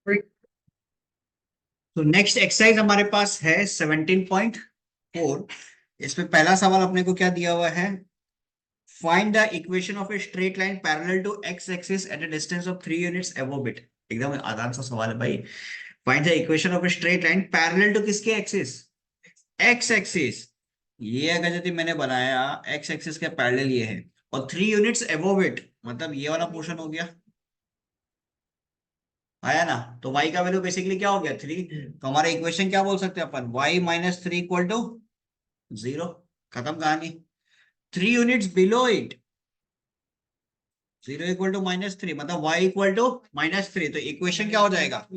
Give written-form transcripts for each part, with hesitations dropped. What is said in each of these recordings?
तो next exercise हमारे पास है 17.4। इसमें पहला सवाल अपने को क्या दिया हुआ है? Find the equation of a straight line parallel to x axis at a distance of 3 units above it. एकदम आसान सा सवाल है भाई। Find the equation of a straight line parallel to किसके एक्सिस? X axis. ये अगर यदि मैंने बनाया एक्स एक्सिस के पैरेलल ये है और 3 यूनिट्स अबव इट, मतलब ये वाला पोर्शन हो गया, आया ना? तो y का वैल्यू बेसिकली क्या हो गया? 3। तो हमारा इक्वेशन क्या बोल सकते हैं अपन? y minus 3 equal to 0। खत्म कहानी। 3 units below it, 0 equal to -3, मतलब y इक्वल टू -3। तो इक्वेशन क्या हो जाएगा?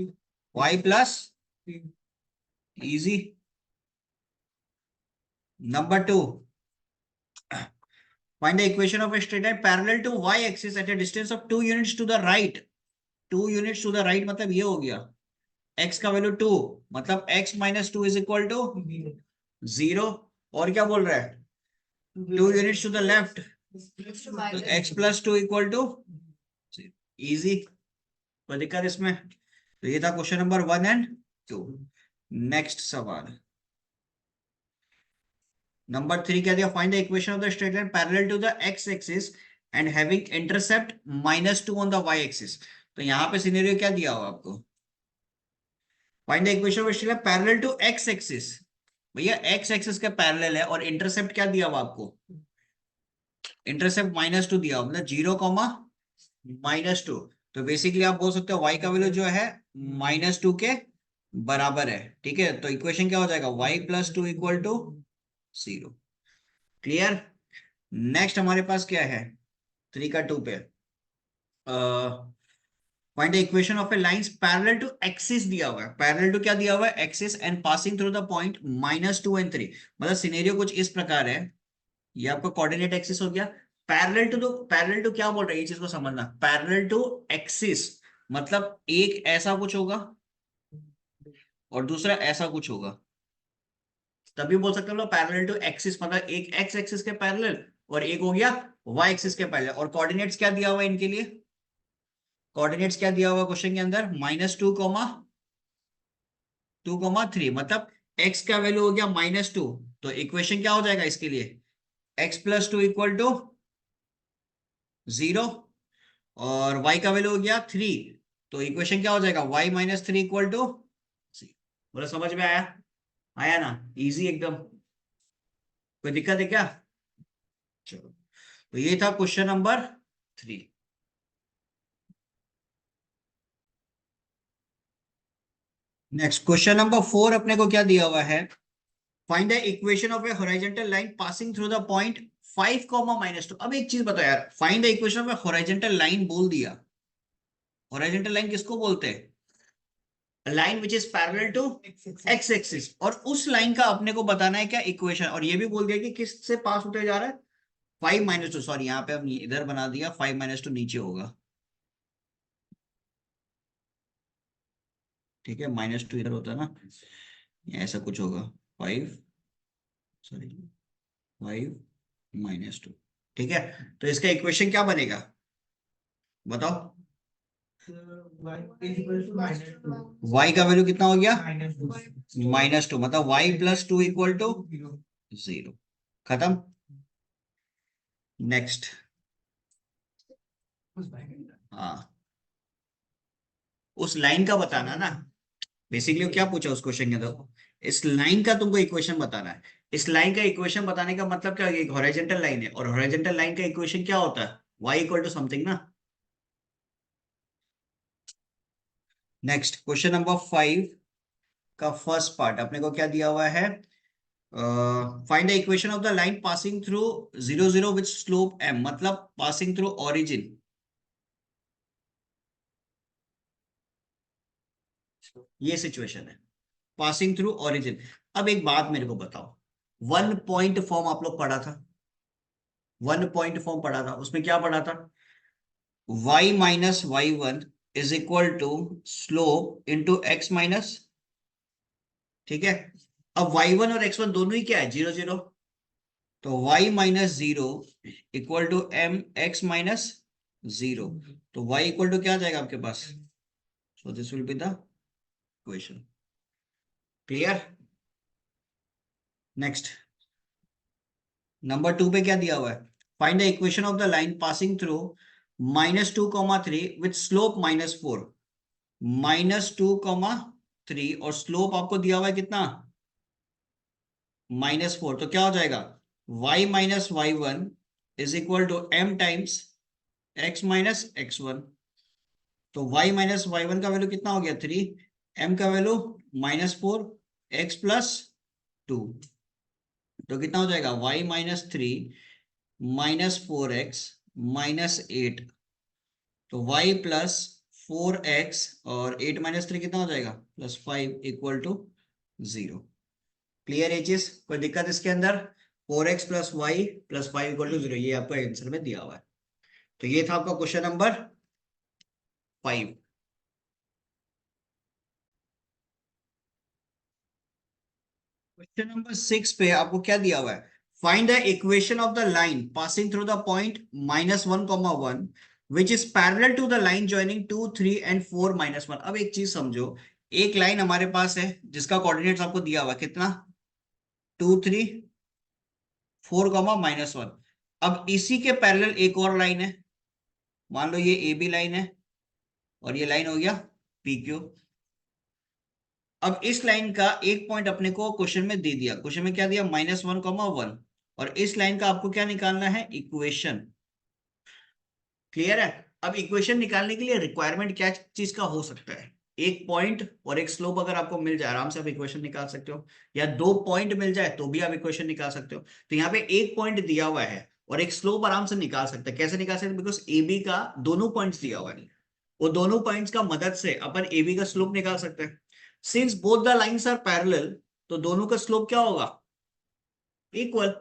y plus, easy. Number 2, find the equation of a straight line parallel to y axis at a distance of 2 units to the right. 2 units to the right मतलब ये हो गया x का value 2, मतलब x minus 2 is equal to 0। और क्या बोल रहा है? 2 यूनिट्स टू द लेफ्ट, तो x plus 2 equal to, easy. कोई दिक्कत इसमें? तो ये था क्वेश्चन नंबर 1 एंड 2। नेक्स्ट सवाल नंबर 3 क्या दिया? Find the equation of the straight line parallel to the x axis and having intercept -2 on the y axis. तो यहाँ पे सिनेरियो क्या दिया हुआ आपको? Find the equation of straight line parallel to x axis. भैया x एक्सिस के parallel है और इंटरसेप्ट क्या दिया हुआ आपको? इंटरसेप्ट -2 दिया हुआ, मतलब 0, -2। तो बेसिकली आप बोल सकते हो y का वैल्यू जो है -2 के बराबर है। ठीक है, तो इक्वेशन क्या हो जाएगा? y plus 2 equal to 0। Clear? Next हमारे पास क्या है? 3 का 2 पे find the equation of a lines parallel to axis दिया हुआ है। पैरेलल टू क्या दिया हुआ है? Axis and passing through the point -2 and 3। मतलब सिनेरियो कुछ इस प्रकार है, ये आपका कोऑर्डिनेट एक्सिस हो गया। पैरेलल टू, तो पैरेलल टू क्या बोल रहा है, ये चीज को समझना। पैरेलल टू एक्सिस मतलब एक ऐसा कुछ होगा और दूसरा ऐसा कुछ होगा, तभी बोल सकते हैं हम लोग पैरेलल टू एक्सिस। मतलब एक एक्स एक्सिस के पैरेलल और एक हो गया वाई एक्सिस के पैरेलल। और कोऑर्डिनेट्स क्या दिया हुआ है इनके लिए? कोऑर्डिनेट्स क्या दिया हुआ क्वेश्चन के अंदर? -2, 2, 3। मतलब एक्स का वैल्यू हो गया -2, तो इक्वेशन क्या हो जाएगा इसके लिए? X plus 2 equal to 0। और y का वैल्यू हो गया 3, तो इक्वेशन क्या हो जाएगा? y माइनस 3 इक्वल टू, बोला समझ में आया? आया ना? इजी एकदम। कोई दिक्कत है क्या? चलो, तो ये था question number 3। Next question number 4 अपने को क्या दिया हुआ है? Find the equation of a horizontal line passing through the point 5, -2। अब एक चीज बताओ यार, find the equation of a horizontal line बोल दिया। हॉरिजॉन्टल लाइन किसको बोलते हैं? Line which is parallel to x axis. और उस लाइन का अपने को बताना है क्या? इक्वेशन। और ये भी बोल दिया कि किस से पास होते जा रहा है? 5 - 2, सॉरी यहाँ पे हम इधर बना दिया, 5 - 2 नीचे होगा। ठीक है, -2 इधर होता है ना, ऐसा कुछ होगा। 5, सॉरी, 5 - 2। ठीक है, तो इसका इक्वेशन क्या बनेगा बताओ? y का वैल्यू कितना हो गया? -2, मतलब y प्लस 2 इक्वल टू 0। खत्म। नेक्स्ट, हाँ, उस लाइन का बताना ना। बेसिकली क्या पूछा उस क्वेश्चन के अंदर? इस लाइन का तुमको इक्वेशन बताना है। इस लाइन का इक्वेशन बताने का मतलब क्या? एक हॉरिजॉन्टल लाइन है और हॉरिजॉन्टल लाइन का इक्वेशन क्या होता है? y इक्वल टू समथिंग ना। नेक्स्ट क्वेश्चन नंबर 5 का फर्स्ट पार्ट अपने को क्या दिया हुआ है? Find the equation of the line passing through 0, 0 with slope m, मतलब पासिंग थ्रू ओरिजिन। ये सिचुएशन है, पासिंग थ्रू ओरिजिन। अब एक बात मेरे को बताओ, 1 पॉइंट फॉर्म आप लोग पढ़ा था? 1 पॉइंट फॉर्म पढ़ा था, उसमें क्या पढ़ा था? y minus y1 is equal to slope into x minus. ठीक है, अब y1 और x1 दोनों ही क्या है? 0, 0। तो y minus 0 equal to m x minus 0। तो y इक्वल टू क्या आ जाएगा आपके पास? So this will be the equation. Clear? Next. Number 2 पे क्या दिया हुआ है? Find the equation of the line passing through -2, 3 with slope -4. -2, 3 और स्लोप आपको दिया हुआ है कितना? -4. तो क्या हो जाएगा? y - y1 is equal to m times x - x1. तो y - y1 का वैल्यू कितना हो गया? 3. m का वैल्यू -4, x + 2. तो कितना हो जाएगा? y - 3 -4x -8. तो y + 4x और 8 - 3 कितना हो जाएगा? +5 = 0. क्लियर है चीज? कोई दिक्कत इसके अंदर? 4x + y + 5 = 0. ये आपको आंसर में दिया हुआ है. तो ये था आपका क्वेश्चन नंबर 5. क्वेश्चन नंबर 6 पे आपको क्या दिया हुआ है? Find the equation of the line passing through the point -1, 1 which is parallel to the line joining 2, 3 and 4 -1. अब एक चीज समझो, एक लाइन हमारे पास है जिसका कोऑर्डिनेट्स आपको दिया हुआ है कितना? 2, 3, 4, -1. अब इसी के पैरेलल एक और लाइन है. मान लो ये ए बी लाइन है और ये लाइन हो गया पी क्यू. अब इस लाइन का एक पॉइंट अपने को क्वेश्चन में दे दिया. क्वेश्चन में क्या दिया? -1, 1. और इस लाइन का आपको क्या निकालना है? इक्वेशन. क्लियर है? अब इक्वेशन निकालने के लिए रिक्वायरमेंट क्या चीज का हो सकता है? एक पॉइंट और एक स्लोप अगर आपको मिल जाए आराम से आप इक्वेशन निकाल सकते हो, या दो पॉइंट मिल जाए तो भी आप इक्वेशन निकाल सकते हो. तो यहाँ पे एक पॉइंट दिया हुआ है और एक स्लोप आराम से निकाल सकते हैं. कैसे निकाल सकते हैं? बिकॉज ए बी का दोनों पॉइंट्स दिया हुआ है. वो दोनों पॉइंट्स का मदद से अपन ए बी का स्लोप निकाल सकते हैं. Since both the lines are parallel, तो दोनों का स्लोप क्या होगा? इक्वल.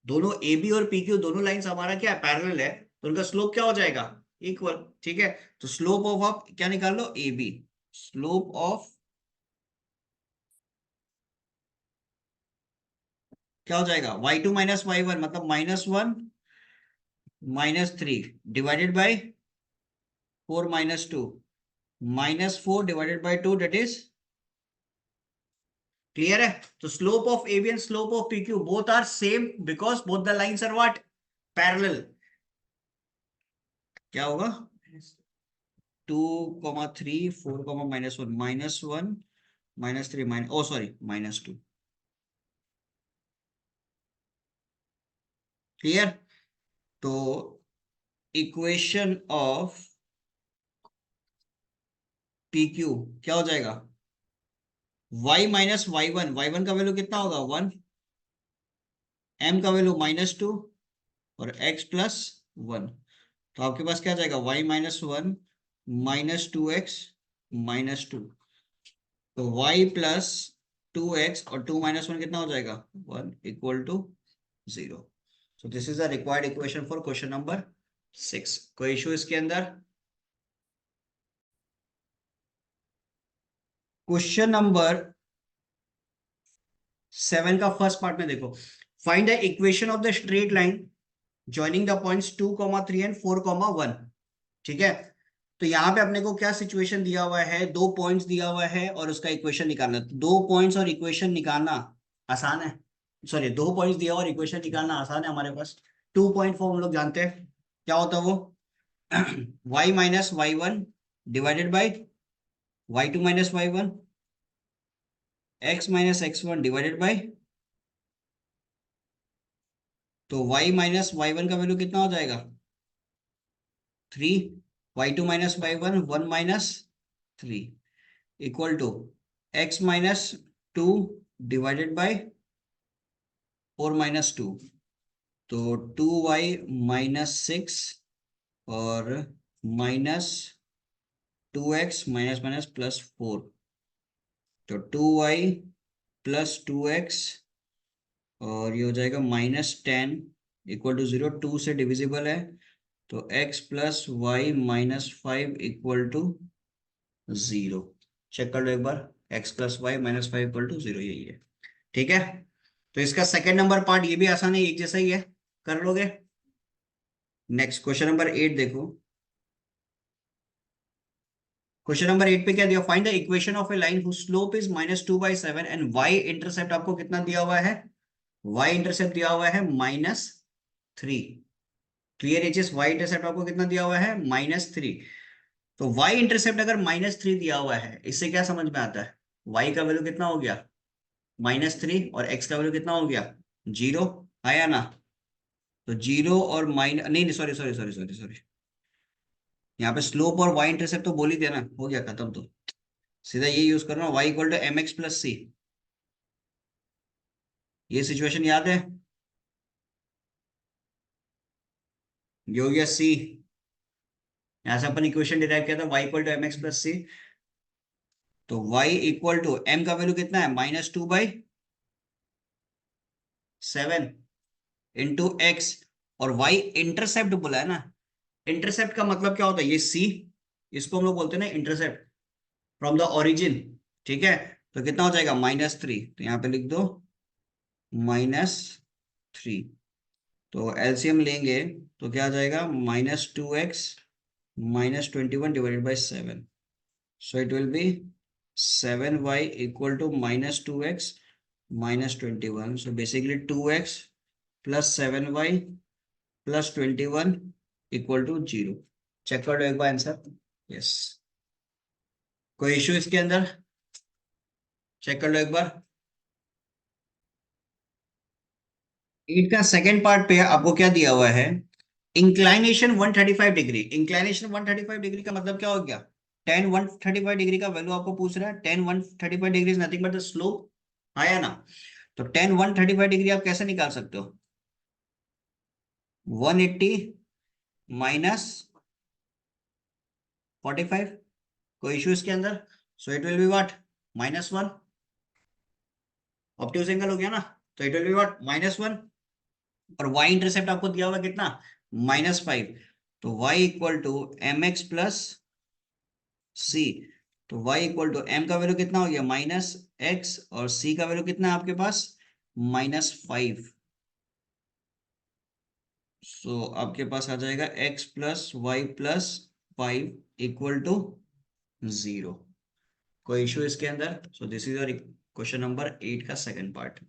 दोनों ए बी और पी क्यू दोनों लाइंस हमारा क्या है? पैरेलल है. तो उनका स्लोप क्या हो जाएगा? इक्वल. ठीक है. तो स्लोप ऑफ आप क्या निकाल लो? A B. स्लोप ऑफ क्या हो जाएगा? y2 - y1 मतलब -1 -3 divided by 4 - 2 -4 divided by 2 that is. Clear है? तो slope of A B and slope of P Q both are same because both the lines are what? Parallel. क्या होगा? 2, 3, 4, -1, -1 -3 oh sorry -2. Clear? तो equation of P Q क्या हो जाएगा? y - y1 का value कितना होगा? 1. m का वैल्यू -2 और x + 1. तो आपके पास क्या जाएगा? y - 1 -2x -2. तो y + 2x और 2 - 1 कितना हो जाएगा? 1 = 0. सो this is the required equation for question number 6. कोई इशू इसके अंदर? क्वेश्चन नंबर 7 का फर्स्ट पार्ट में देखो. Find the equation of the straight line joining the points 2, 3 and 4, 1. ठीक है. तो यहाँ पे अपने को क्या सिचुएशन दिया हुआ है? दो पॉइंट्स दिया हुआ है और उसका इक्वेशन निकालना. दो पॉइंट्स और इक्वेशन निकालना आसान है. सॉरी, दो पॉइंट्स दिया और इक्वेशन निकालना आसान है हमारे पास. 2 पॉइंट फॉर्म हम लोग जानते हैं. क्या होता है वो? y - y1 divided by y2 - y1 x - x1 divided by. तो y - y1 का वैल्यू कितना हो जाएगा? 3. y2 - y1 1 - 3 equal to x - 2 divided by 4 - 2. तो 2y - 6 और -2x +4. तो 2y + 2x और ये हो जाएगा -10 = 0. 2 से डिविजिबल है. तो x + y -5 = 0. चेक कर लो एक बार. x + y -5 = 0 यही है. ठीक है. तो इसका सेकंड नंबर पार्ट ये भी आसान है, एक जैसा ही है, कर लोगे. नेक्स्ट क्वेश्चन नंबर 8 देखो. क्वेश्चन नंबर 8 पे क्या दिया, find the equation of a line whose slope is -2/7 and y intercept आपको कितना दिया हुआ है, y इंटरसेप्ट दिया हुआ है -3। क्लियर एचेस, y इंटरसेप्ट आपको कितना दिया हुआ है -3। तो y इंटरसेप्ट अगर -3 दिया हुआ है, इससे क्या समझ में आता है, y का वैल्यू कितना हो गया -3 और x का वैल्यू कितना हो गया 0, आया ना। तो 0 और माइनस, नहीं sorry sorry sorry sorry sorry, यहाँ पे स्लोप और y इंटरसेप्ट तो बोल ही दिया ना, हो गया खत्म। तो सीधा ये यूज करना, y equal to M X plus C, ये सिचुएशन याद है, ये हो गया सी। यहाँ से अपन इक्वेशन डिराइव किया था y equal to M X plus C. तो y इक्वल टू m का वैल्यू कितना है -2/7 इंटू एक्स, और y इंटरसेप्ट बोला है ना। इंटरसेप्ट का मतलब क्या होता है, ये c, इसको हम लोग बोलते हैं ना इंटरसेप्ट फ्रॉम द ओरिजिन। ठीक है, तो कितना हो जाएगा -3, तो यहाँ पे लिख दो -3। तो एलसीएम लेंगे तो क्या आ जाएगा -2x -21 divided by 7। So it will be 7y equal to -2x -21. So basically 2x plus 7y plus 21 equal to 0. Check कर लो एक बार आंसर। यस, कोई इशू इसके अंदर, चेक कर लो एक बार। 8 का सेकेंड पार्ट पे आपको क्या दिया हुआ है, इंक्लाइनेशन 135 डिग्री। इंक्लाइनेशन 135 डिग्री का मतलब क्या हो गया, टेन 135 डिग्री का वैल्यू आपको पूछ रहा है। Ten 135 degree is nothing but the slope, आया ना। तो टेन 135 डिग्री आप कैसे निकाल सकते हो, 180 माइनस 45, कोई इशू इसके अंदर। So it will be what -1, obtuse angle हो गया ना। तो इट विल बी व्हाट -1, और y इंटरसेप्ट आपको दिया हुआ कितना -5। तो y equal to M X plus C. तो y इक्वल टू m का वैल्यू कितना हो गया -x, और c का वैल्यू कितना है आपके पास -5। सो आपके पास आ जाएगा x plus y plus 5 equal to 0। कोई इशू इसके अंदर। So this is your question number 8 का second part.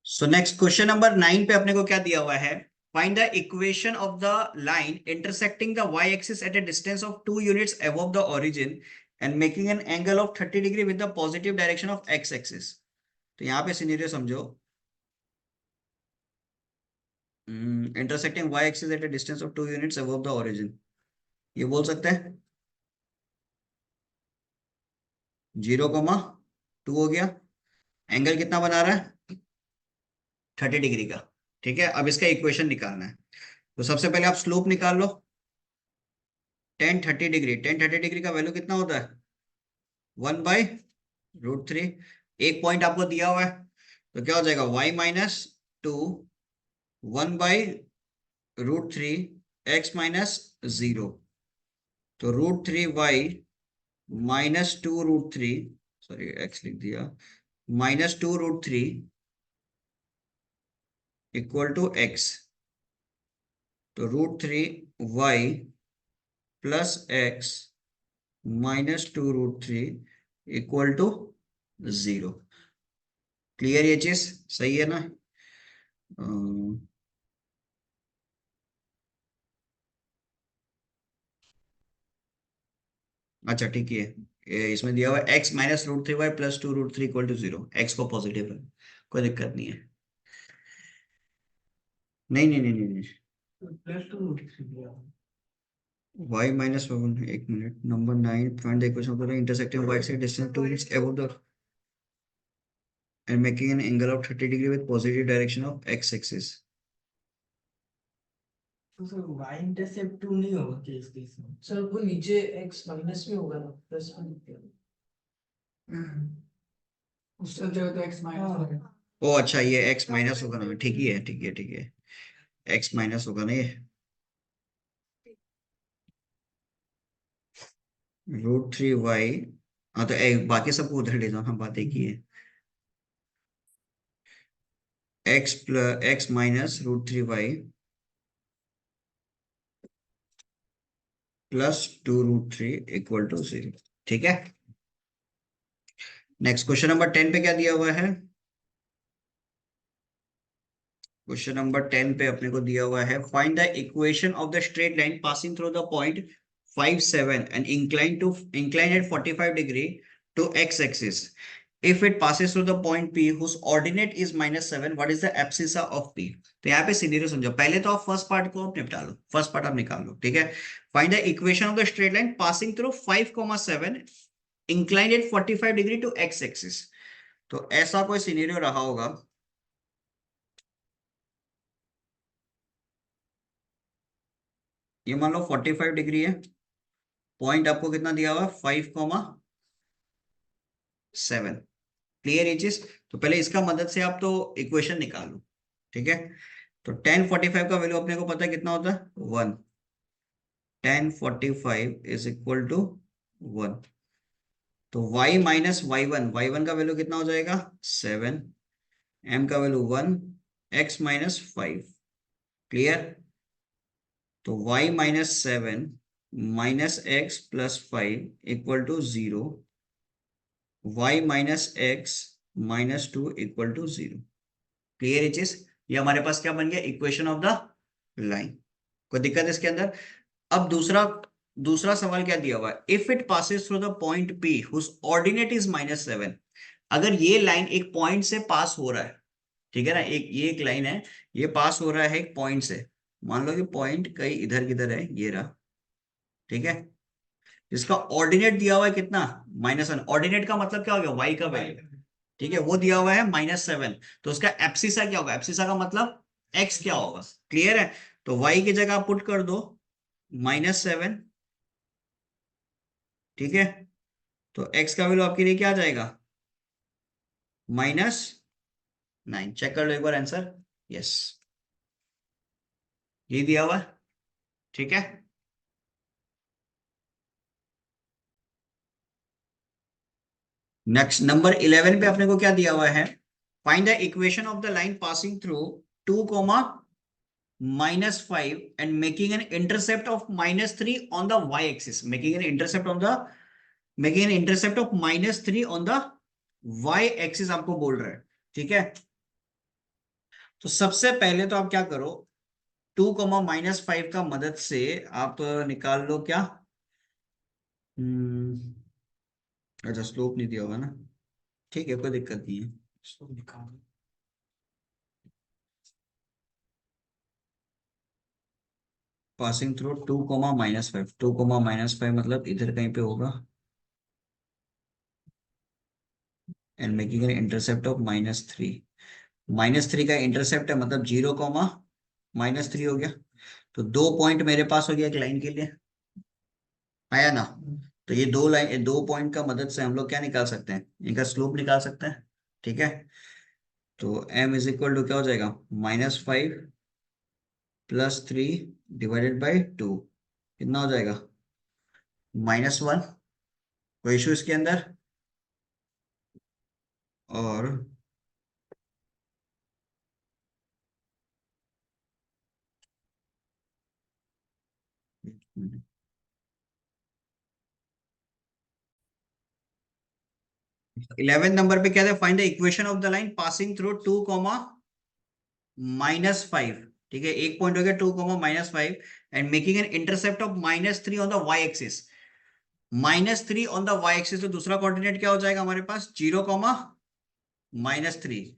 So next question number 9 पे अपने को क्या दिया हुआ है, find the equation of the line intersecting the y axis at a distance of 2 units above the origin and making an angle of 30 degree with the positive direction of x axis. तो यहाँ पे scenario समझो, intersecting y axis at a distance of 2 units above the origin, ये बोल सकते हैं 0,2 हो गया, एंगल कितना बना रहा है 30 डिग्री का। ठीक है, अब इसका इक्वेशन निकालना है। तो सबसे पहले आप स्लोप निकाल लो, टेन थर्टी डिग्री का वैल्यू कितना होता है 1/√3। एक पॉइंट आपको दिया हुआ है, तो क्या हो जाएगा y-2 1/√3 x-0। तो √3y -2√3, सॉरी x लिख दिया, -2√3 इक्वल टू x। तो √3y plus x -2√3 equal to 0। Clear ये चीज, सही है ना। अम, अच्छा ठीक है, इसमें दिया हुआ है x -√3y plus 2√3 equal to 0, x को पॉजिटिव है, कोई दिक्कत नहीं है। नहीं नहीं नहीं नहीं, नहीं। y -1, एक minute, number 9, find the equation of the intersecting y axis distance 2 units above the end making an angle of 30 degree with positive direction of x axis. तो सर y इंटरसेप्ट 2 नहीं होगा क्या इस केस में? Sir वो नीचे x minus में होगा ना, प्लस में लिख दिया। उस जगह तो x माइनस होगा। ओ अच्छा, ये x माइनस होगा ना, ठीक ही है ठीक है ठीक है, x माइनस होगा ना ये, √3y। हाँ तो बाकी सबको उधर ले जाओ, हाँ बात एक ही है, x minus √3y plus 2√3 equal to 0। ठीक है, नेक्स्ट क्वेश्चन नंबर 10 पे क्या दिया हुआ है? क्वेश्चन नंबर 10 पे अपने को दिया हुआ है, find the equation of the straight line passing through the point 5 7 and inclined at 45 degree to x axis. If it passes through the point P whose ordinate is -7, what is the abscissa of P? तो यहाँ पे scenario समझो, पहले तो आप first part को आप निपटा लो, फर्स्ट पार्ट आप निकाल लो। ठीक है, find the equation of the straight line passing through 5,7 inclined at 45 degree to x axis। तो ऐसा कोई सिनेरियो रहा होगा, ये मान लो 45 डिग्री है, पॉइंट आपको कितना दिया हुआ है 5,7। क्लियर ये चीज? तो पहले इसका मदद से आप तो इक्वेशन निकालो। ठीक है, तो 1045 का वैल्यू अपने को पता है कितना होता है 1। 1045 इज इक्वल टू 1। तो y माइनस y1 का वैल्यू कितना हो जाएगा 7, m का वैल्यू 1, x माइनस 5। क्लियर? तो y minus 7 minus x plus 5 equal to 0, y minus x minus 2 equal to 0। Clear ये चीज? ये हमारे पास क्या बन गया, इक्वेशन ऑफ द लाइन। कोई दिक्कत है इसके अंदर? अब दूसरा दूसरा सवाल क्या दिया हुआ है, if it passes through the point P whose ordinate is -7। अगर ये लाइन एक पॉइंट से पास हो रहा है, ठीक है ना, ये एक लाइन है, ये पास हो रहा है एक पॉइंट से, मान लो कि पॉइंट कहीं इधर किधर है, ये रहा। ठीक है, इसका ऑर्डिनेट दिया हुआ है कितना -1। ऑर्डिनेट का मतलब क्या हो गया, y का वैल्यू। ठीक है, वो दिया हुआ है -7। तो उसका एब्सिसा क्या होगा, एब्सिसा का मतलब x क्या होगा। क्लियर है? तो y की जगह पुट कर दो -7। ठीक है, तो x का वैल्यू आपके लिए क्या आ जाएगा -9। चेक कर लो एक बार आंसर। यस, ये दिया हुआ है। ठीक है, नेक्स्ट नंबर 11 पे अपने को क्या दिया हुआ है, find the equation of the line passing through 2, -5 and making an intercept of -3 on the y-axis, making an intercept of -3 on the y-axis आपको बोल रहा है। ठीक है, तो सबसे पहले तो आप क्या करो, 2, -5 का मदद से आप निकाल लो क्या, अच्छा स्लोप नहीं दिया होगा ना, ठीक है कोई दिक्कत नहीं है। इसको निकाल। पासिंग थ्रू 2, -5, 2, -5 मतलब इधर कहीं पे होगा, and making an intercept of -3। -3 का इंटरसेप्ट है मतलब 0, -3 हो गया। तो 2 पॉइंट मेरे पास हो गया एक लाइन के लिए, आया ना। तो ये 2 पॉइंट का मदद से हम लोग क्या निकाल सकते हैं, इनका स्लोप निकाल सकते हैं। ठीक है, तो m इज इक्वल टू क्या हो जाएगा, -5 + 3 डिवाइडेड बाई 2, कितना हो जाएगा -1। कोई इशू इसके अंदर? और 11 नंबर पे क्या था, find the equation of the line passing through 2, -5। ठीक है, एक पॉइंट हो गया 2, -5 and making an intercept of -3 on the y axis. -3 on the y axis, तो दूसरा कोऑर्डिनेट क्या हो जाएगा हमारे पास 0, -3।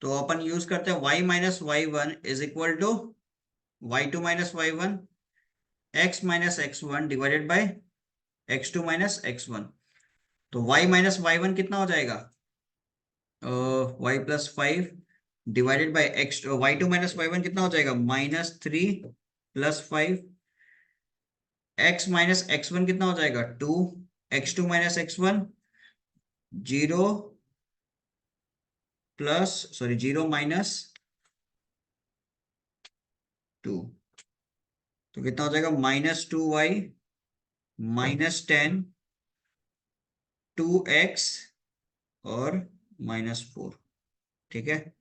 तो अपन यूज करते हैं y minus y1 is equal to y2 minus y1, x minus x1 divided by x2 minus x1। तो y माइनस y1 कितना हो जाएगा, y plus 5 divided by x, y2 minus y1 कितना हो जाएगा -3 + 5, x माइनस x1 कितना हो जाएगा 2, x2 माइनस x1 0 0 -2। तो कितना हो जाएगा -2y -10 2x और -4। ठीक है,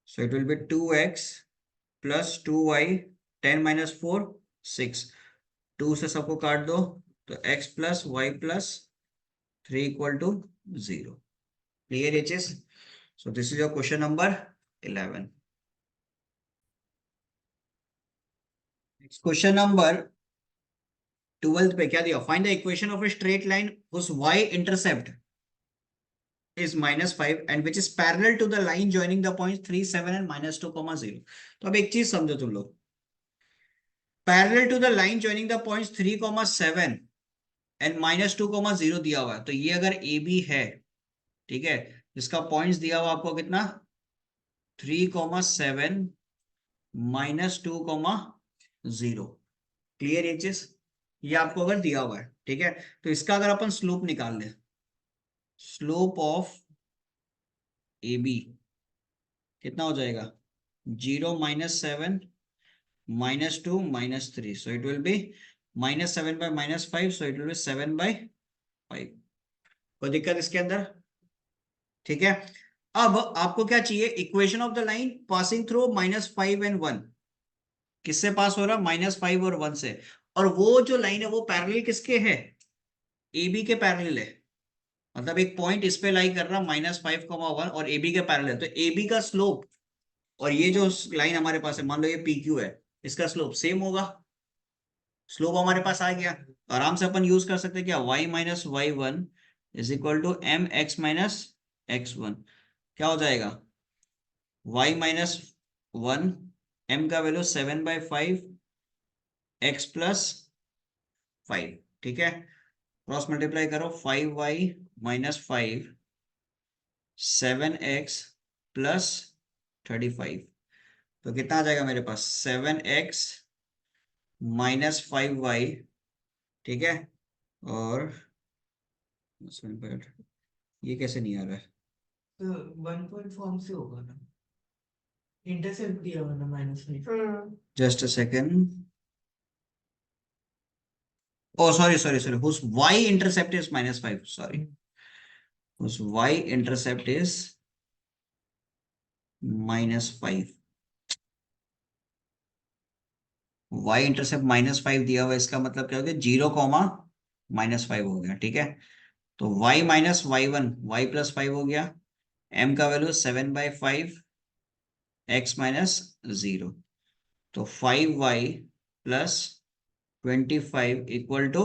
so it will B 2x + 2y 10 - 4 6। 2 से सबको काट दो, तो x plus y plus 3 equal to 0। Clear ये चीज? So this is your question number 11। Next question number 12 पे क्या दिया? Find the equation of a straight line whose y intercept is -5 and which is parallel to the line joining the points 3, 7 and -2, 0। तो अब एक चीज समझो तुम लोग, parallel to the line joining the points 3, 7 and -2, 0 दिया हुआ है। तो ये अगर ए बी है, ठीक है, जिसका पॉइंट्स दिया हुआ आपको कितना, 3, 7 -2, 0। क्लियर ये चीज? ये आपको अगर दिया हुआ है, ठीक है, तो इसका अगर अपन स्लोप निकाल लें, स्लोप ऑफ ए बी कितना हो जाएगा, 0, -7 -2 -3, so it will be -7 by -5, so it will be 7 by 5। कोई दिक्कत इसके अंदर? ठीक है। अब आपको क्या चाहिए, equation of the line passing through -5 and 1। किससे पास हो रहा, -5 और 1 से। और वो जो लाइन है वो पैरेलल किसके है, ए बी के पैरेलल है। मतलब एक पॉइंट इस पे लाई कर रहा -5, 1 और ए बी के पैरेलल है, तो ए बी का स्लोप और ये जो लाइन हमारे पास है, मान लो ये पी क्यू है, इसका स्लोप सेम होगा। स्लोप हमारे पास आ गया, आराम से अपन यूज कर सकते हैं क्या, y minus y one is equal to M x minus x one. क्या हो जाएगा, y माइनस वन, एम का वैल्यू 7/5 x प्लस 5। ठीक है, क्रॉस मल्टीप्लाई करो, 5y माइनस 5 7x प्लस 35। तो कितना आ जाएगा मेरे पास, 7x माइनस 5y। ठीक है, और ये कैसे नहीं आ रहा है, तो 1 पॉइंट फॉर्म से होगा ना, इंटरसेप्ट दिया हुआ ना -5। Just a second. Oh, sorry. Whose y intercept is -5. Sorry. Whose y intercept is -5। y intercept -5 दिया हुआ है, इसका मतलब क्या हो गया, 0, -5 हो गया। ठीक है, तो y minus y one, y plus 5 हो गया, m का वैल्यू 7/5 x माइनस 0। तो 5y plus 25 equal to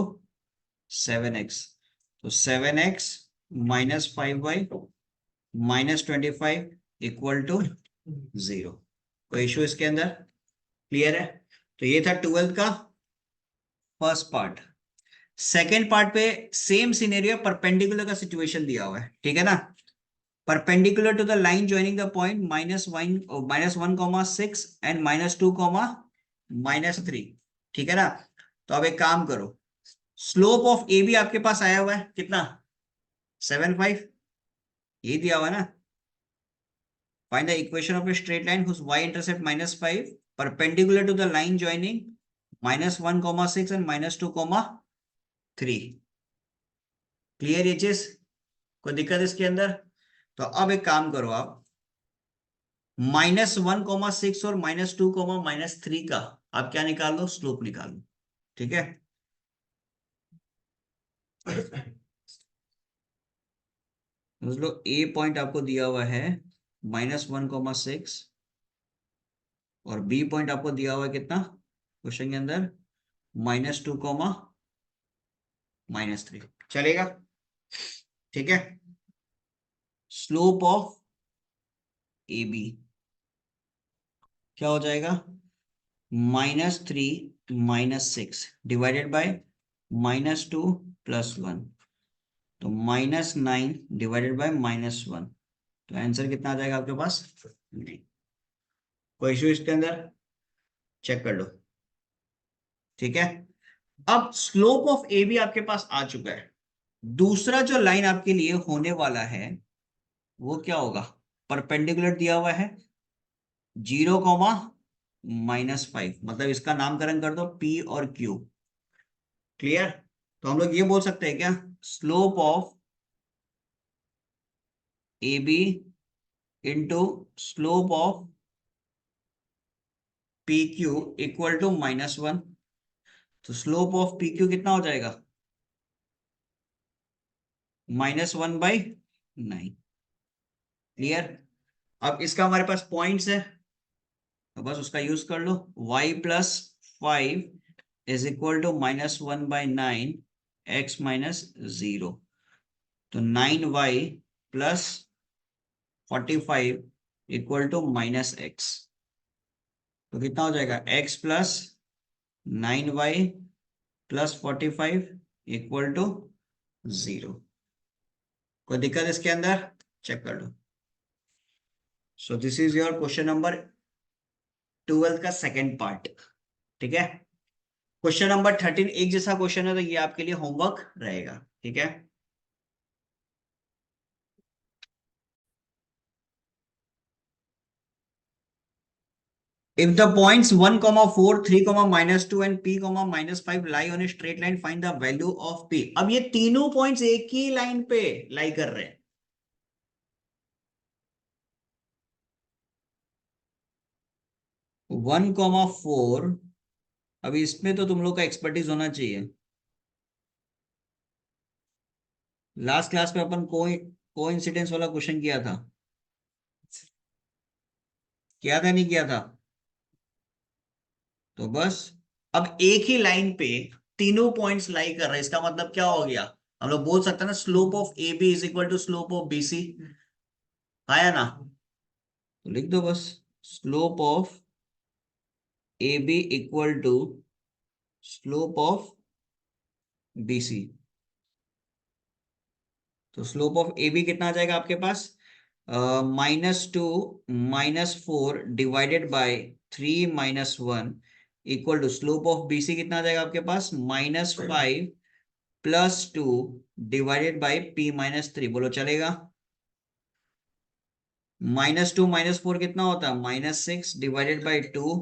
7x। तो 7x minus 5y minus 25 equal to 0। कोई इशू इसके अंदर? क्लियर है? तो ये था 12th का फर्स्ट पार्ट। सेकेंड पार्ट पे सेम सिनेरियो, परपेंडिकुलर का सिचुएशन दिया हुआ है। ठीक है ना, perpendicular to the line joining the point -1, -1, 6 and -2, -3। ठीक है ना, तो अब एक काम करो, स्लोप ऑफ ए बी आपके पास आया हुआ है कितना, 7/5, ये दिया हुआ है ना। Find the equation of a straight line whose y-intercept -5 perpendicular to the line joining -1, 6 and -2, 3। Clear ये चीज? कोई दिक्कत इसके अंदर? तो अब एक काम करो, आप -1, 6 और -2, -3 का आप क्या निकाल लो, स्लोप निकाल लो। ठीक है, समझ लो, ए पॉइंट आपको दिया हुआ है -1, 6 और बी पॉइंट आपको दिया हुआ है कितना क्वेश्चन के अंदर, -2, -3। चलेगा? ठीक है, स्लोप ऑफ ए बी क्या हो जाएगा, -3 -6 डिवाइडेड बाय -2 + 1, तो -9 डिवाइडेड बाय -1। तो आंसर कितना आ जाएगा आपके पास, नहीं। कोई इशू इसके अंदर? चेक कर लो। ठीक है, अब स्लोप ऑफ ए बी आपके पास आ चुका है। दूसरा जो लाइन आपके लिए होने वाला है वो क्या होगा, परपेंडिकुलर दिया हुआ है 0, -5, मतलब इसका नामकरण कर दो P और Q। क्लियर? तो हम लोग ये बोल सकते हैं क्या, slope of A B into slope of P Q equal to -1। तो स्लोप ऑफ पी क्यू कितना हो जाएगा, -1/9। क्लियर। अब इसका हमारे पास पॉइंट्स है, तो बस उसका यूज कर लो। y+5 is equal to -1/9 x-0। तो 9y plus 45 equal to -x। तो कितना हो जाएगा, x plus 9y plus 45 equal to 0। कोई दिक्कत इसके अंदर, चेक कर लो। So this is your question number 12 का सेकेंड पार्ट। ठीक है। क्वेश्चन नंबर 13 एक जैसा क्वेश्चन है, तो ये आपके लिए होमवर्क रहेगा। ठीक है। If the points 1, 4, 3, -2 and p, -5 lie on a straight line, find the value of p। अब ये तीनों पॉइंट्स एक ही लाइन पे लाई कर रहे हैं। वन कॉमा फोर, अभी इसमें तो तुम लोग का एक्सपर्टीज होना चाहिए। लास्ट क्लास में अपन को इंसिडेंस वाला क्वेश्चन किया था नहीं किया था। तो बस अब एक ही लाइन पे तीनों पॉइंट्स लाई कर रहे हैं, इसका मतलब क्या हो गया, हम लोग बोल सकते हैं ना, slope of A B is equal to slope of B C. आया ना, तो लिख दो बस, slope of A B equal to slope of B C. तो स्लोप ऑफ ए बी कितना आ जाएगा आपके पास, -2 -4 divided by 3 -1 equal to slope of B C कितना आ जाएगा आपके पास, -5 +2 डिवाइडेड बाय p-3। बोलो चलेगा। -2 -4 कितना होता है, -6 डिवाइडेड बाय 2।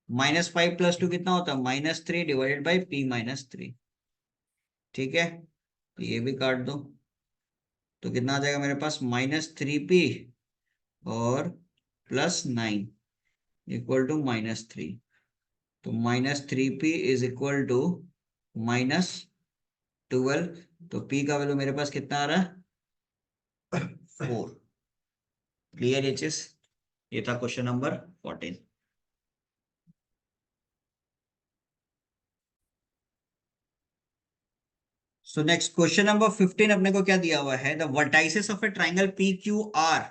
-5 +2 कितना होता है, -3 डिवाइडेड बाय p-3। ठीक है, तो ये भी काट दो। तो कितना आ जाएगा मेरे पास, -3p और +9 इक्वल टू -3। तो -3p इज इक्वल टू -12। तो p का वैल्यू मेरे पास कितना आ रहा है, 4। क्लियर ये चीज। ये था question number 14। So next question number 15 अपने को क्या दिया हुआ है, the vertices of a triangle P Q R.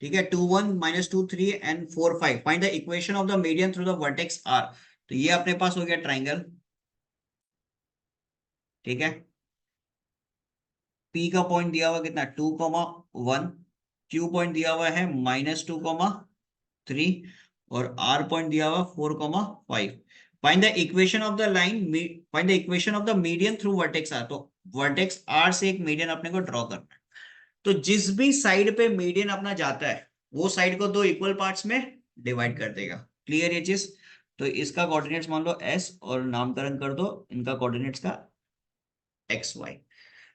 ठीक है, 2 1 -2 3 and 4 5, find the equation of the median through the vertex R. तो ये अपने पास हो गया ट्राइंगल। ठीक है, पी का पॉइंट दिया हुआ कितना, 2, 1। क्यू पॉइंट दिया हुआ है -2, 3 और आर पॉइंट दिया हुआ 4, 5। Find the equation of the line, find the equation of the median through vertex R. तो वर्टेक्स आर से एक मीडियन अपने को ड्रॉ करना है। तो जिस भी साइड पे मीडियन अपना जाता है, वो साइड को दो इक्वल पार्ट्स में डिवाइड कर देगा। क्लियर ये चीज। तो इसका कोऑर्डिनेट्स मान लो s और नामकरण कर दो इनका कोऑर्डिनेट्स का एक्स वाई।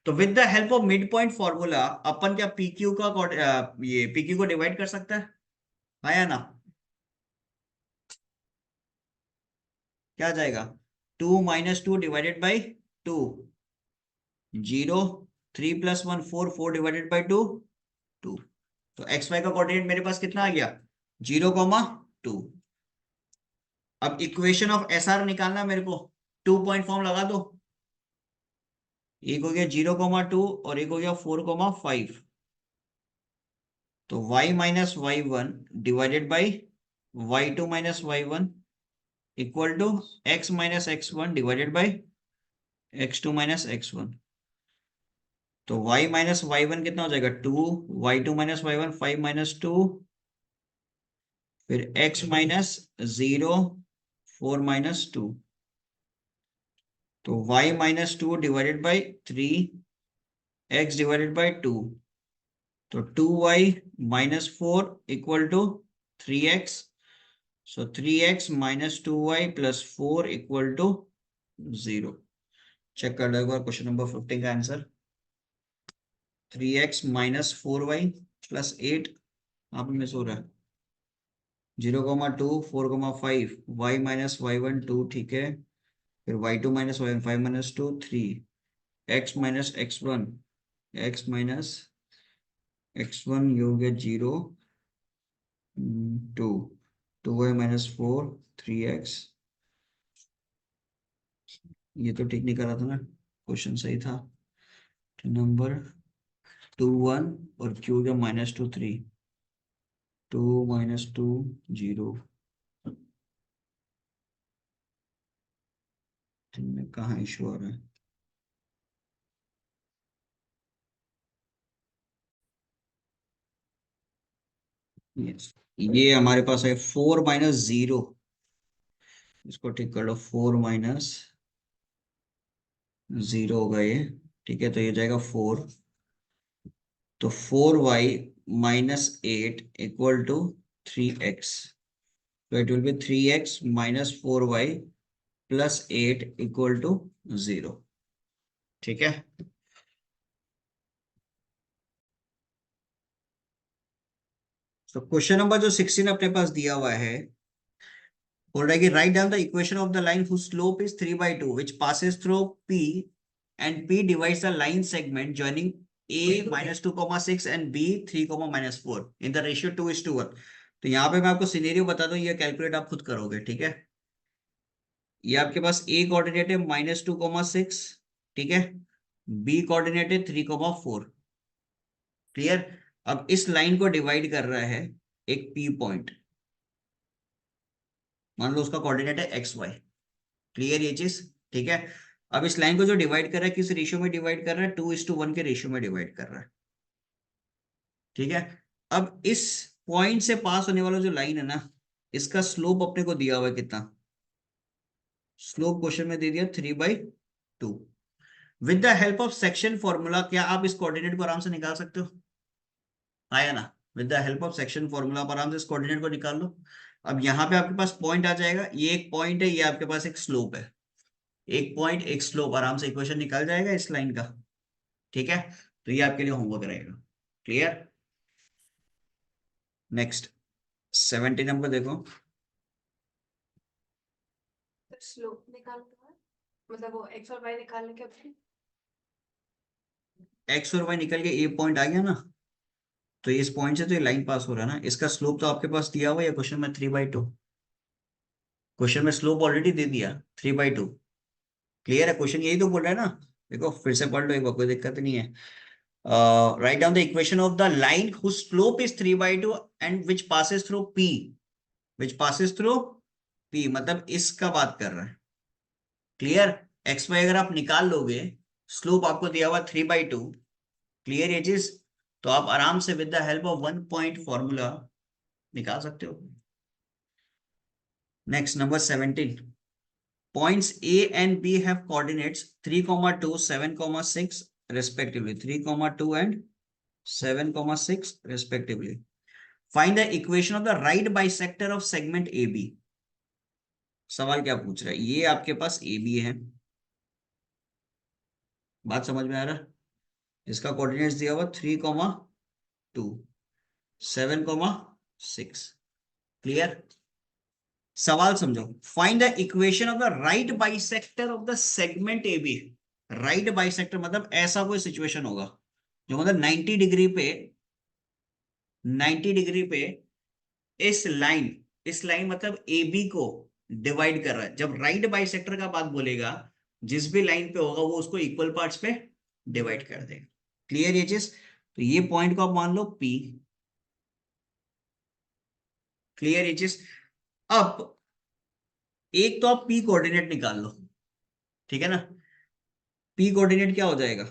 तो with the help of mid point formula अपन क्या पीक्यू का ये पीक्यू को डिवाइड कर सकता है, आया ना। क्या जाएगा, 2 -2 डिवाइडेड बाई 2, 0। 3 + 1 4, 4 divided by 2 2। तो एक्स वाई का कोऑर्डिनेट मेरे पास कितना आ गया, 0, 2। अब इक्वेशन ऑफ एस आर निकालना मेरे को, 2 पॉइंट फॉर्म लगा दो। एक हो गया 0, 2 और एक हो गया 4, 5। तो y - y1 divided by y2 - y1 equal to x - x1 divided by x2 - x1। तो y - y1 कितना हो जाएगा, 2। y2 - y1 5 - 2, फिर x - 0 4 - 2। तो y - 2 divided by 3, x divided by 2। तो 2y - 4 equal to 3x। So 3x - 2y + 4 equal to 0। Check कर लो एक बार क्वेश्चन नंबर 15 का आंसर। 3x - 4y + 8 आप में सो रहा है, 0, 2 4, 5 y - y1 2। ठीक है, फिर y2 minus y1, 5 minus 2 3, x minus x1, x minus x1 ये हो गया 0 2, 2y माइनस 4 3x। ये तो ठीक नहीं करा था ना, क्वेश्चन सही था। नंबर 2 1 और q हो गया माइनस 2 3, 2 माइनस 2 0। इनमें कहाँ इशू आ रहा है? Yes. ये हमारे पास है 4 माइनस 0, इसको ठीक कर लो, 4 माइनस 0 होगा ये। ठीक है, तो ये जाएगा 4, तो 4y minus 8 equal to 3x, तो it will be 3x minus 4y plus 8 equal to 0। ठीक है, तो क्वेश्चन नंबर जो 16 अपने पास दिया हुआ है, बोल रहा है कि right down the equation of the line whose slope is 3/2 which passes through P and P divides the line segment joining A minus 2,6 and B 3,-4 in the ratio 2:1। तो यहाँ पे मैं आपको सिनेरियो बता दूं, ये कैलकुलेट आप खुद करोगे। ठीक है, ये आपके पास A कोऑर्डिनेट है -2,6, ठीक है, B कोऑर्डिनेट है 3,4। क्लियर। अब इस लाइन को डिवाइड कर रहा है एक P पॉइंट, मान लो उसका कोऑर्डिनेट है XY। क्लियर ये चीज? ठीक है, अब इस लाइन को जो डिवाइड कर रहा है किस रेशियो में डिवाइड कर रहा है? 2:1 के रेशियो में डिवाइड कर रहा है। ठीक है, अब इस पॉइंट से पास होने वाला जो लाइन है ना, इसका स्लोप अपने को दिया हुआ है कितना? स्लोप क्वेश्चन में दे दिया 3/2। With the help of section formula, क्या आप इस कोऑर्डिनेट को आराम से निकाल सकते हो? आया ना? With the help of section formula आप आराम से इस कोऑर्डिनेट को निकाल लो। अब यहाँ पे आपके पास पॉइंट आ जाएगा, ये एक पॉइंट है, ये आपके पास एक स्लोप है, एक पॉइंट एक स्लोप, आराम से इक्वेशन निकल जाएगा इस लाइन का। ठीक है, तो ये आपके लिए होमवर्क रहेगा। क्लियर। नेक्स्ट 70 नंबर देखो। स्लोप निकालना है, मतलब वो एक्स और वाई निकालने के बाद एक्स और वाई निकल के ए पॉइंट आ गया ना, तो इस पॉइंट से तो ये लाइन पास हो रहा है ना, इसका स्लोप तो आपके पास दिया हुआ है क्वेश्चन में 3/2। क्वेश्चन में स्लोप ऑलरेडी दे दिया 3/2। क्लियर है? क्वेश्चन यही तो बोल रहा है ना। देखो फिर से पढ़ लो एक बार, कोई दिक्कत नहीं है। Right down the equation of the line whose slope is 3/2 and which passes through P, which passes through P मतलब इसका बात कर रहा है। क्लियर। एक्स वाई अगर आप निकाल लोगे, स्लोप आपको दिया हुआ 3/2। क्लियर ये चीज? तो आप आराम से with the help of 1 point formula निकाल सकते हो। Next number 17। Points A and B have coordinates 3,2, 7,6 respectively, 3,2 and 7,6 respectively. Find the equation of the right bisector of segment AB। सवाल क्या पूछ रहा है? ये आपके पास AB है, बात समझ में आ रहा है? इसका कोऑर्डिनेट्स दिया हुआ 3,2 7,6। क्लियर। सवाल समझो। Find the equation of the right bisector of the segment AB। Right bisector मतलब ऐसा कोई सिचुएशन होगा जो मतलब 90 डिग्री पे, 90 डिग्री पे इस लाइन मतलब AB को डिवाइड कर रहा है। जब राइट बाइसेक्टर का बात बोलेगा, जिस भी लाइन पे होगा वो उसको इक्वल पार्ट्स पे डिवाइड कर देगा। क्लियर ये चीज? तो ये पॉइंट को आप मान लो P। क्लियर ये चीज? अब एक तो आप P कोऑर्डिनेट निकाल लो। ठीक है ना? P कोऑर्डिनेट क्या हो जाएगा?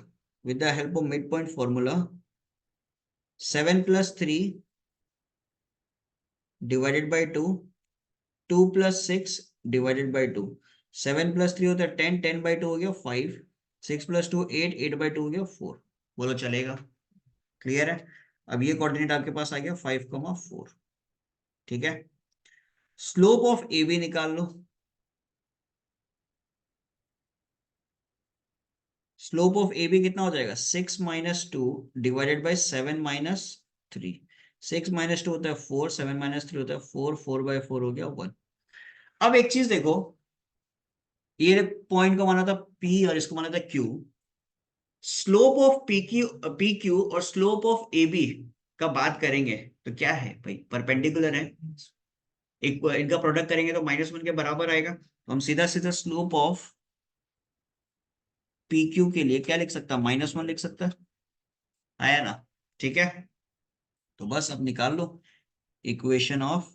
With the help of mid point formula 7 + 3 divided by 2, 2 + 6 divided by 2। 7 + 3 होता है 10, 10/2 हो गया 5, 6 + 2 8, 8/2 हो गया 4। बोलो चलेगा? क्लियर है? अब ये कोऑर्डिनेट आपके पास आ गया 5,4। ठीक है, स्लोप ऑफ ए बी निकाल लो। स्लोप ऑफ ए बी कितना हो जाएगा? 6 - 2 डिवाइडेड बाई 7 - 3। 6 - 2 होता है 4, 7 - 3 होता है 4, 4/4 हो गया 1। अब एक चीज देखो, ये पॉइंट को माना था P और इसको माना था Q। Slope of P Q और स्लोप ऑफ ए बी का बात करेंगे तो क्या है भाई, परपेंडिकुलर है। एक इनका प्रोडक्ट करेंगे तो -1 के बराबर आएगा। तो हम सीधा सीधा स्लोप ऑफ पी क्यू के लिए क्या लिख सकता, -1 लिख सकता, आया ना। ठीक है, तो बस अब निकाल लो इक्वेशन ऑफ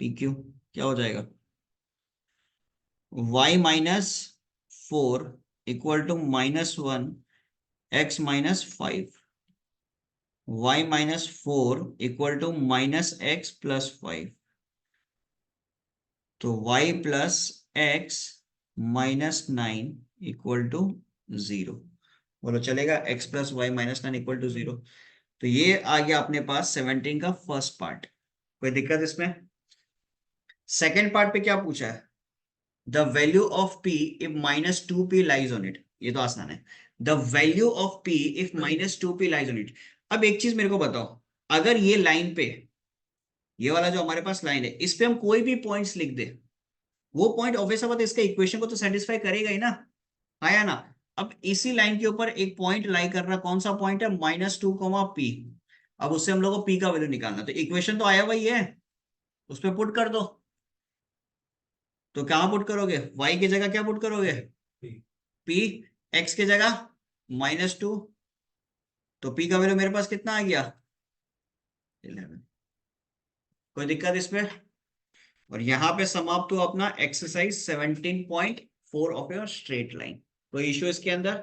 पी क्यू। क्या हो जाएगा, y-4 equal to -1 x-5, y-4 equal to -x+5, तो y plus x -9 equal to 0। बोलो चलेगा, x plus y -9 equal to 0। तो ये आ गया अपने पास 17 का फर्स्ट पार्ट। कोई दिक्कत इसमें? सेकेंड पार्ट पे क्या पूछा है, the value of p if -2p lies on it. ये तो आसान है, the value of p if -2p lies on it. अब एक चीज मेरे को बताओ, अगर ये लाइन पे, ये वाला जो हमारे पास लाइन है, इस पे हम कोई भी पॉइंट्स लिख दे, वो पॉइंट ऑब्वियस बात है इसका इक्वेशन को तो सेटिस्फाई करेगा ही ना, आया ना। अब इसी लाइन के ऊपर एक पॉइंट लाई कर रहा, कौन सा पॉइंट है, -2, p। अब उससे हम लोग को p का वैल्यू निकालना, तो इक्वेशन तो आया वही है, उस पर पुट कर दो। तो कहां पुट करोगे, y की जगह क्या पुट करोगे, p, x की जगह -2, तो p का वैल्यू मेरे पास कितना आ गया, 11। कोई दिक्कत इसमें? और यहाँ पे समाप्त हुआ अपना exercise 17.4 of your straight line. कोई इश्यू इसके अंदर?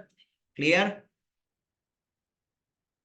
क्लियर?